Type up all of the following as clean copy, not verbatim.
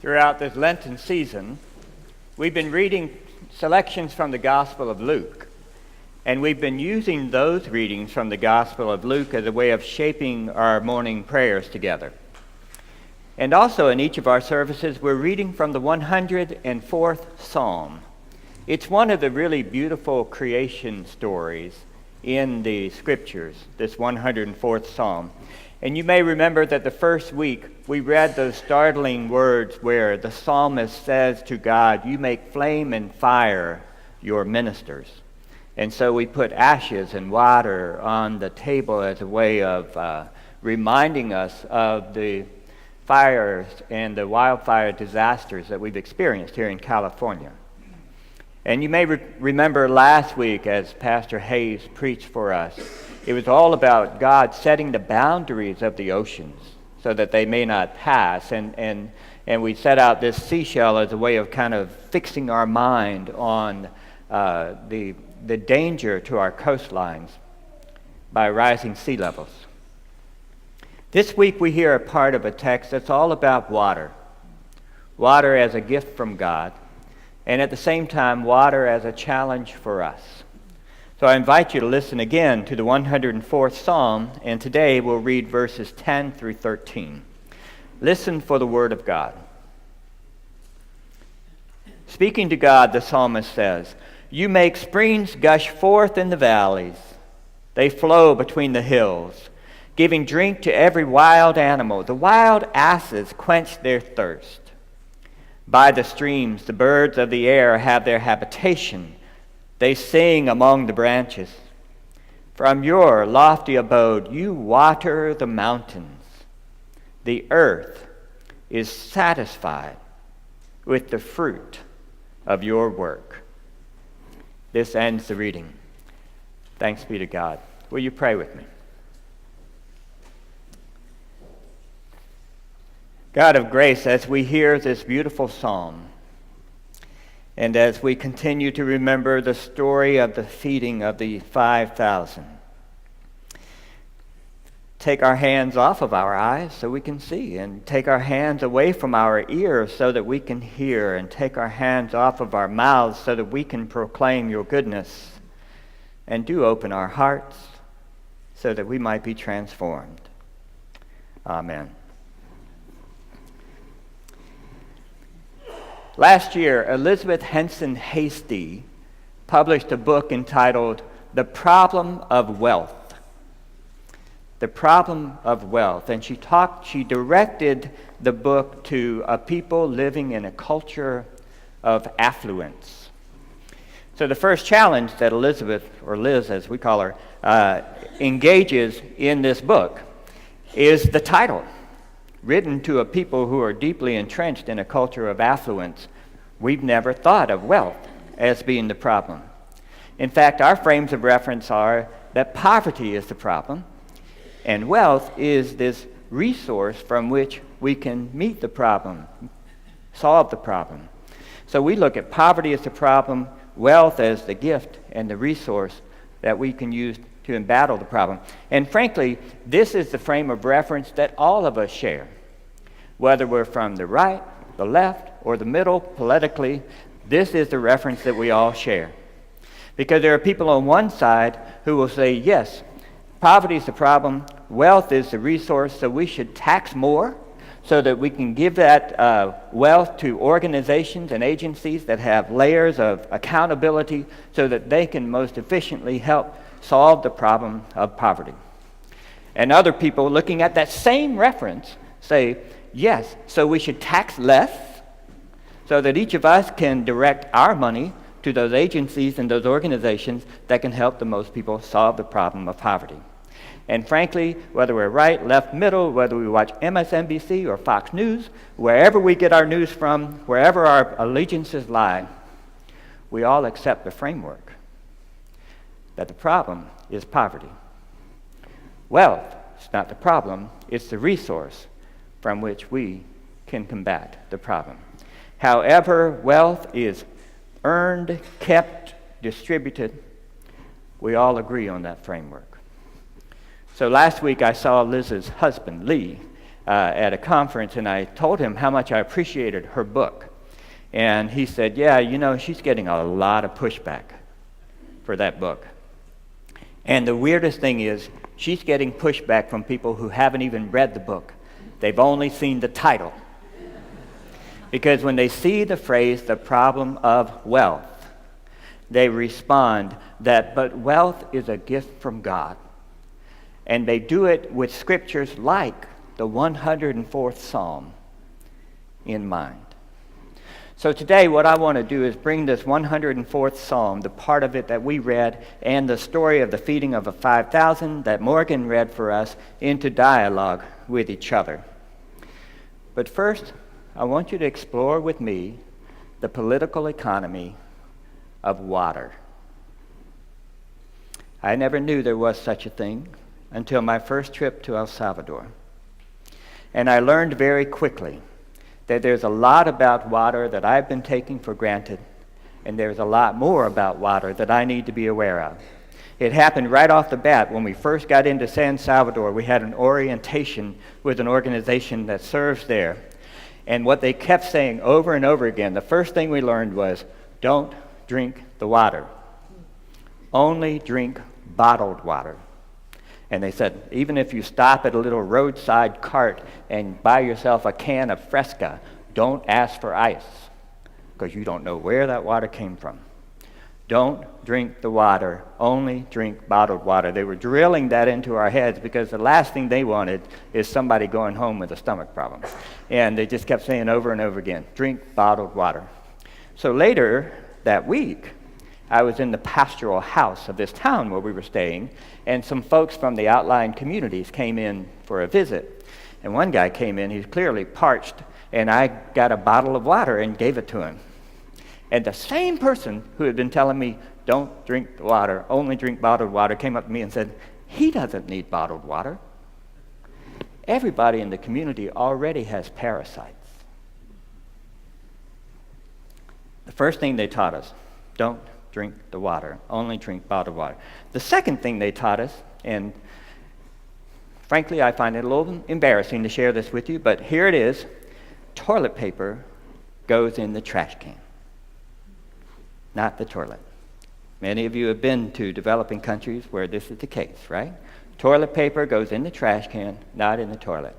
Throughout this Lenten season, we've been reading selections from the Gospel of Luke, and we've been using those readings from the Gospel of Luke as a way of shaping our morning prayers together. And also in each of our services, we're reading from the 104th Psalm. It's one of the really beautiful creation stories in the Scriptures, this 104th Psalm. And you may remember that the first week we read those startling words where the psalmist says to God, "You make flame and fire your ministers." And so we put ashes and water on the table as a way of reminding us of the fires and the wildfire disasters that we've experienced here in California. And you may remember last week as Pastor Hayes preached for us, it was all about God setting the boundaries of the oceans so that they may not pass. And we set out this seashell as a way of kind of fixing our mind on the danger to our coastlines by rising sea levels. This week we hear a part of a text that's all about water. Water as a gift from God, and at the same time, water as a challenge for us. So I invite you to listen again to the 104th Psalm, and today we'll read verses 10 through 13. Listen for the word of God. Speaking to God, the psalmist says, "You make springs gush forth in the valleys. They flow between the hills, giving drink to every wild animal. The wild asses quench their thirst. By the streams, the birds of the air have their habitation. They sing among the branches. From your lofty abode, you water the mountains. The earth is satisfied with the fruit of your work." This ends the reading. Thanks be to God. Will you pray with me? God of grace, as we hear this beautiful psalm, and as we continue to remember the story of the feeding of the 5,000, take our hands off of our eyes so we can see, and take our hands away from our ears so that we can hear, and take our hands off of our mouths so that we can proclaim your goodness, and do open our hearts so that we might be transformed. Amen. Last year, Elizabeth Henson Hasty published a book entitled The Problem of Wealth. The Problem of Wealth. And she directed the book to a people living in a culture of affluence. So the first challenge that Elizabeth, or Liz as we call her, engages in this book is the title. Written to a people who are deeply entrenched in a culture of affluence, we've never thought of wealth as being the problem. In fact, our frames of reference are that poverty is the problem, and wealth is this resource from which we can meet the problem, solve the problem. So we look at poverty as the problem, wealth as the gift and the resource that we can use to embattle the problem. And frankly, this is the frame of reference that all of us share. Whether we're from the right, the left, or the middle politically, this is the reference that we all share. Because there are people on one side who will say, yes, poverty is the problem, wealth is the resource, so we should tax more so that we can give that wealth to organizations and agencies that have layers of accountability so that they can most efficiently help solve the problem of poverty. And other people looking at that same reference say, yes, so we should tax less so that each of us can direct our money to those agencies and those organizations that can help the most people solve the problem of poverty. And frankly, whether we're right, left, middle, whether we watch MSNBC or Fox News, wherever we get our news from, wherever our allegiances lie, we all accept the framework that the problem is poverty. Wealth is not the problem, it's the resource from which we can combat the problem. However, wealth is earned, kept, distributed, we all agree on that framework. So last week I saw Liz's husband, Lee, at a conference, and I told him how much I appreciated her book. And he said, yeah, you know, she's getting a lot of pushback for that book. And the weirdest thing is, she's getting pushback from people who haven't even read the book. They've only seen the title. Because when they see the phrase, the problem of wealth, they respond that, but wealth is a gift from God. And they do it with scriptures like the 104th Psalm in mind. So today what I want to do is bring this 104th Psalm, the part of it that we read, and the story of the feeding of the 5,000 that Morgan read for us, into dialogue with each other. But first, I want you to explore with me the political economy of water. I never knew there was such a thing until my first trip to El Salvador. And I learned very quickly that there's a lot about water that I've been taking for granted, and there's a lot more about water that I need to be aware of. It happened right off the bat. When we first got into San Salvador, we had an orientation with an organization that serves there. And what they kept saying over and over again, the first thing we learned was, don't drink the water. Only drink bottled water. And they said, even if you stop at a little roadside cart and buy yourself a can of Fresca, don't ask for ice, because you don't know where that water came from. Don't drink the water, only drink bottled water. They were drilling that into our heads because the last thing they wanted is somebody going home with a stomach problem. And they just kept saying over and over again, drink bottled water. So later that week, I was in the pastoral house of this town where we were staying, and some folks from the outlying communities came in for a visit. And one guy came in, he's clearly parched, and I got a bottle of water and gave it to him. And the same person who had been telling me, don't drink the water, only drink bottled water, came up to me and said, he doesn't need bottled water. Everybody in the community already has parasites. The first thing they taught us, don't drink the water, only drink bottled water. The second thing they taught us, and frankly I find it a little embarrassing to share this with you, but here it is, toilet paper goes in the trash can, not the toilet. Many of you have been to developing countries where this is the case, right? Toilet paper goes in the trash can, not in the toilet,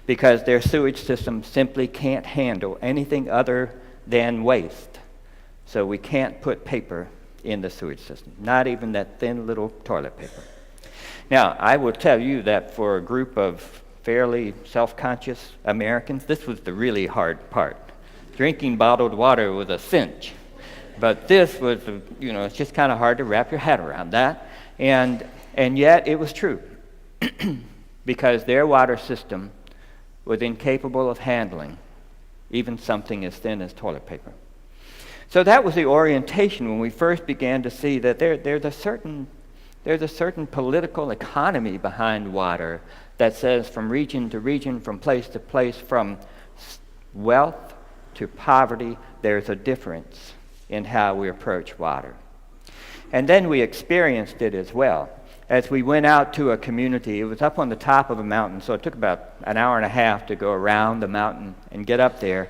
because their sewage system simply can't handle anything other than waste. So we can't put paper in the sewage system, not even that thin little toilet paper. Now, I will tell you that for a group of fairly self-conscious Americans, this was the really hard part. Drinking bottled water was a cinch, but this was, it's just kind of hard to wrap your head around that, and yet it was true, because their water system was incapable of handling even something as thin as toilet paper. So that was the orientation when we first began to see that there's a certain political economy behind water that says from region to region, from place to place, from wealth to poverty, there's a difference in how we approach water. And then we experienced it as well. As we went out to a community, it was up on the top of a mountain, so it took about an hour and a half to go around the mountain and get up there.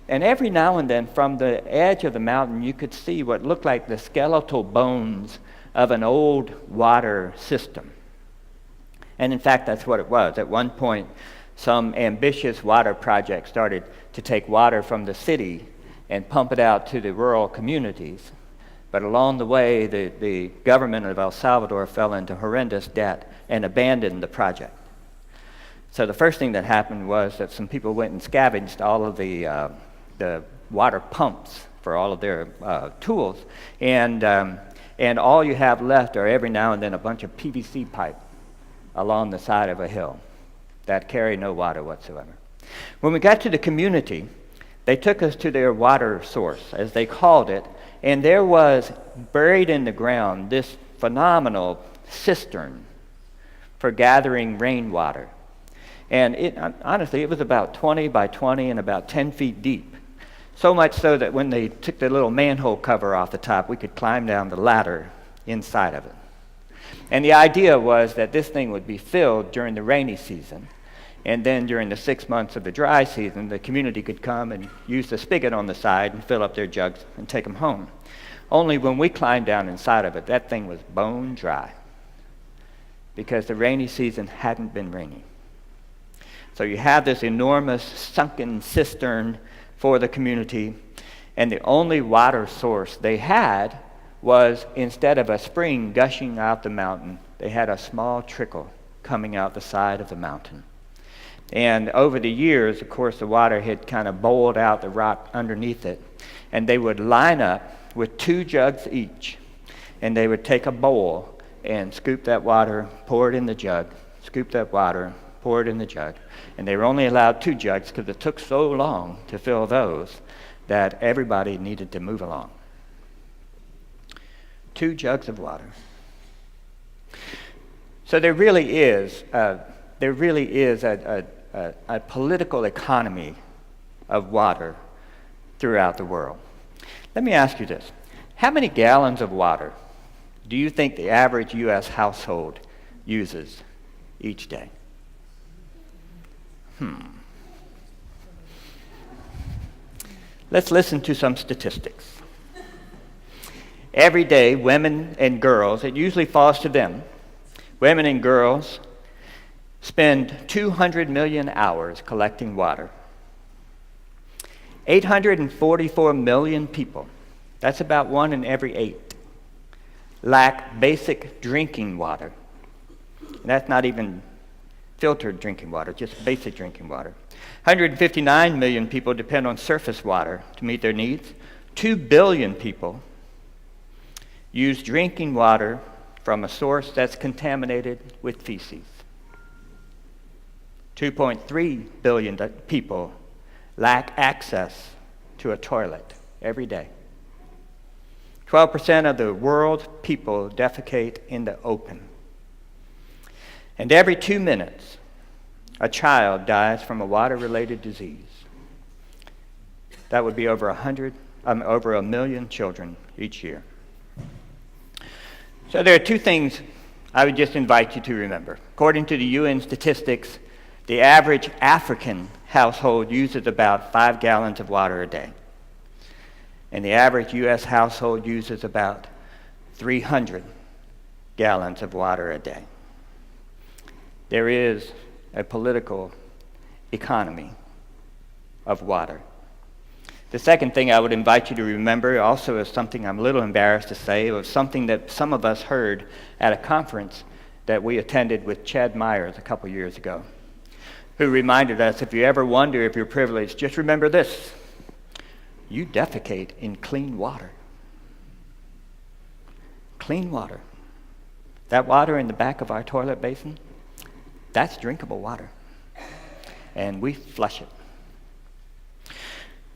And every now and then, from the edge of the mountain, you could see what looked like the skeletal bones of an old water system. And in fact, that's what it was. At one point, some ambitious water project started to take water from the city and pump it out to the rural communities. But along the way, the government of El Salvador fell into horrendous debt and abandoned the project. So the first thing that happened was that some people went and scavenged all of the water pumps for all of their tools, and all you have left are every now and then a bunch of PVC pipe along the side of a hill that carry no water whatsoever. When we got to the community, they took us to their water source, as they called it, and there was buried in the ground this phenomenal cistern for gathering rainwater. And honestly, it was about 20 by 20 and about 10 feet deep. So much so that when they took the little manhole cover off the top, we could climb down the ladder inside of it. And the idea was that this thing would be filled during the rainy season, And then during the 6 months of the dry season, the community could come and use the spigot on the side and fill up their jugs and take them home. Only when we climbed down inside of it, that thing was bone dry because the rainy season hadn't been raining. So you have this enormous sunken cistern for the community, and the only water source they had was, instead of a spring gushing out the mountain, they had a small trickle coming out the side of the mountain. And over the years, of course, the water had kind of bowled out the rock underneath it, and they would line up with 2 jugs each, and they would take a bowl and scoop that water, pour it in the jug, scoop that water, pour it in the jug. And they were only allowed 2 jugs because it took so long to fill those that everybody needed to move along. 2 jugs of water. So there really is a political economy of water throughout the world. Let me ask you this. How many gallons of water do you think the average U.S. household uses each day? Let's listen to some statistics. Every day, women and girls, it usually falls to them, women and girls spend 200 million hours collecting water. 844 million people, that's about 1 in every 8, lack basic drinking water. And that's not even filtered drinking water, just basic drinking water. 159 million people depend on surface water to meet their needs. 2 billion people use drinking water from a source that's contaminated with feces. 2.3 billion people lack access to a toilet every day. 12% of the world's people defecate in the open. And every 2 minutes, a child dies from a water-related disease. That would be over 1 million children each year. So there are 2 things I would just invite you to remember. According to the UN statistics, the average African household uses about 5 gallons of water a day. And the average U.S. household uses about 300 gallons of water a day. There is a political economy of water. The second thing I would invite you to remember also is something I'm a little embarrassed to say. It was something that some of us heard at a conference that we attended with Chad Myers a couple years ago, who reminded us, if you ever wonder if you're privileged, just remember this: you defecate in clean water. Clean water. That water in the back of our toilet basin, that's drinkable water. And we flush it.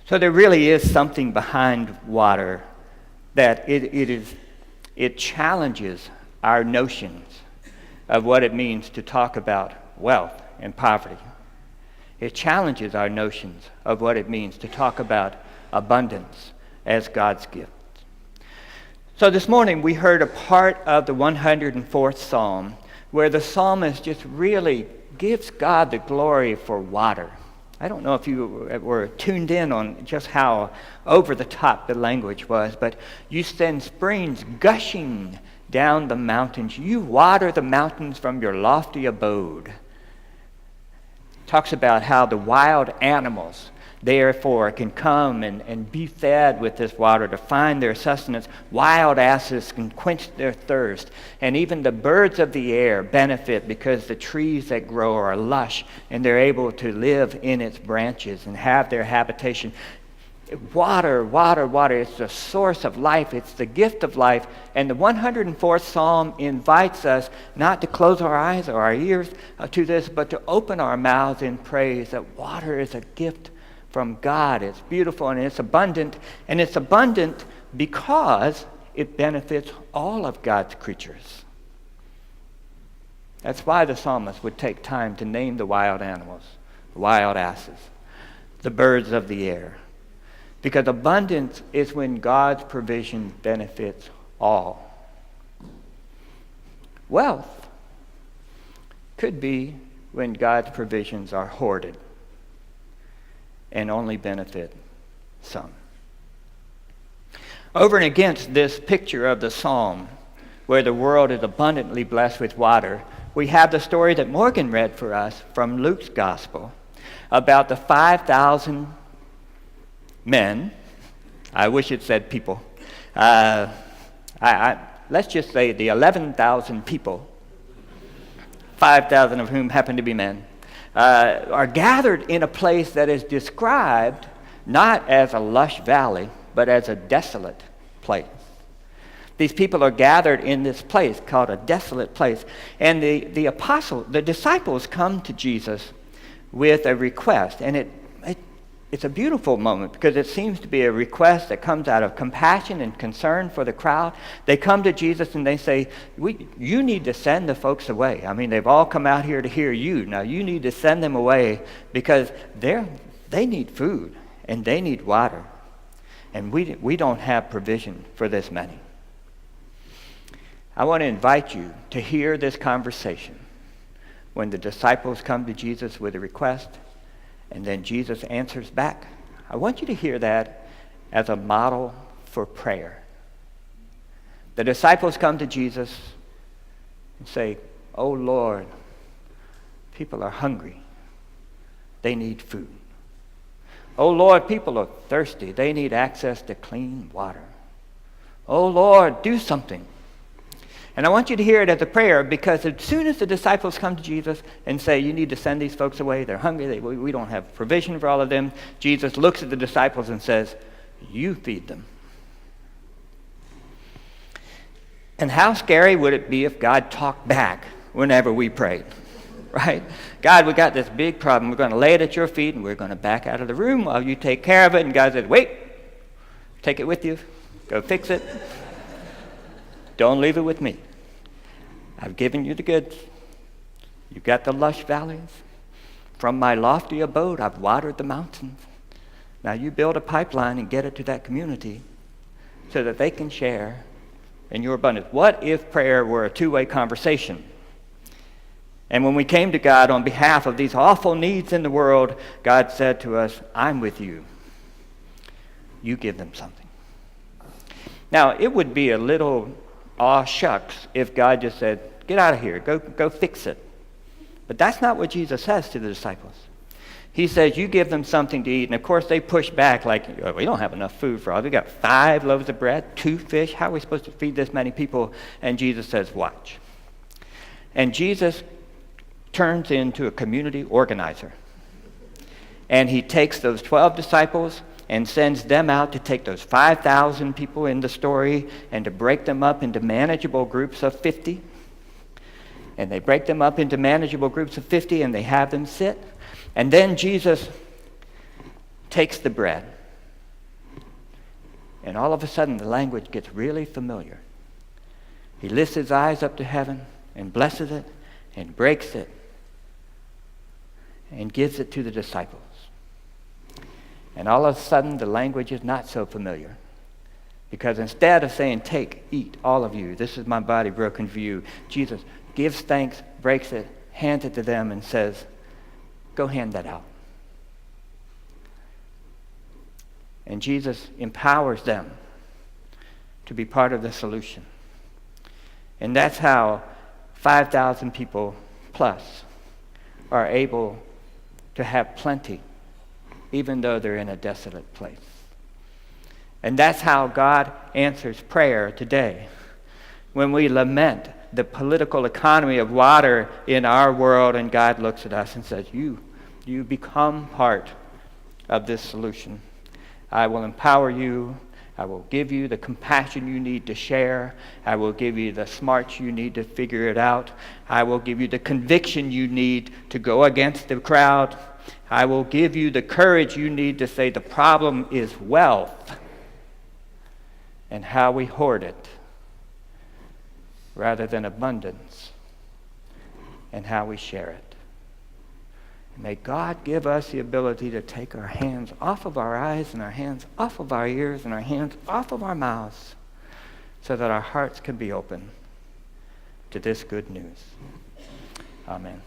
So there really is something behind water that it challenges our notions of what it means to talk about wealth and poverty. It challenges our notions of what it means to talk about abundance as God's gift. So this morning we heard a part of the 104th Psalm where the psalmist just really gives God the glory for water. I don't know if you were tuned in on just how over the top the language was, but you send springs gushing down the mountains. You water the mountains from your lofty abode. Talks about how the wild animals therefore can come and be fed with this water to find their sustenance. Wild asses can quench their thirst. And even the birds of the air benefit because the trees that grow are lush and they're able to live in its branches and have their habitation. Water, water, water. It's the source of life. It's the gift of life. And the 104th Psalm invites us not to close our eyes or our ears to this, but to open our mouths in praise that water is a gift from God. It's beautiful and it's abundant. And it's abundant because it benefits all of God's creatures. That's why the psalmist would take time to name the wild animals, the wild asses, the birds of the air. Because abundance is when God's provision benefits all. Wealth could be when God's provisions are hoarded and only benefit some. Over and against this picture of the psalm, where the world is abundantly blessed with water, we have the story that Morgan read for us from Luke's gospel about the 5,000 men. I wish it said people. Let's just say the 11,000 people, 5,000 of whom happen to be men, are gathered in a place that is described not as a lush valley, but as a desolate place. These people are gathered in this place called a desolate place. And the disciples come to Jesus with a request. And it's a beautiful moment because it seems to be a request that comes out of compassion and concern for the crowd. They come to Jesus and they say, you need to send the folks away. I mean, they've all come out here to hear you. Now you need to send them away because they need food and they need water. And we don't have provision for this many. I want to invite you to hear this conversation when the disciples come to Jesus with a request and then Jesus answers back. I want you to hear that as a model for prayer. The disciples come to Jesus and say, "Oh Lord, people are hungry. They need food. Oh Lord, people are thirsty. They need access to clean water. Oh Lord, do something." And I want you to hear it as a prayer because as soon as the disciples come to Jesus and say, "You need to send these folks away. They're hungry. We don't have provision for all of them," Jesus looks at the disciples and says, "You feed them." And how scary would it be if God talked back whenever we prayed? Right? "God, we got this big problem. We're going to lay it at your feet and we're going to back out of the room while you take care of it." And God said, "Wait, take it with you. Go fix it. Don't leave it with me. I've given you the goods. You've got the lush valleys. From my lofty abode, I've watered the mountains. Now you build a pipeline and get it to that community so that they can share in your abundance." What if prayer were a two-way conversation? And when we came to God on behalf of these awful needs in the world, God said to us, "I'm with you. You give them something." Now, it would be a little aw shucks if God just said, "Get out of here, go fix it." But that's not what Jesus says to the disciples. He says, "You give them something to eat." And of course they push back like, "We don't have enough food for all. We got 5 loaves of bread, 2 fish. How are we supposed to feed this many people?" And Jesus says, "Watch." And Jesus turns into a community organizer. And he takes those 12 disciples and sends them out to take those 5,000 people in the story and to break them up into manageable groups of 50. And they break them up into manageable groups of 50 and they have them sit. And then Jesus takes the bread. And all of a sudden the language gets really familiar. He lifts his eyes up to heaven and blesses it and breaks it and gives it to the disciples. And all of a sudden, the language is not so familiar. Because instead of saying, "Take, eat, all of you, this is my body broken for you," Jesus gives thanks, breaks it, hands it to them, and says, "Go hand that out." And Jesus empowers them to be part of the solution. And that's how 5,000 people plus are able to have plenty, even though they're in a desolate place. And that's how God answers prayer today. When we lament the political economy of water in our world, and God looks at us and says, you become part of this solution. I will empower you. I will give you the compassion you need to share. I will give you the smarts you need to figure it out. I will give you the conviction you need to go against the crowd. I will give you the courage you need to say the problem is wealth and how we hoard it rather than abundance and how we share it. And may God give us the ability to take our hands off of our eyes and our hands off of our ears and our hands off of our mouths so that our hearts can be open to this good news. Amen.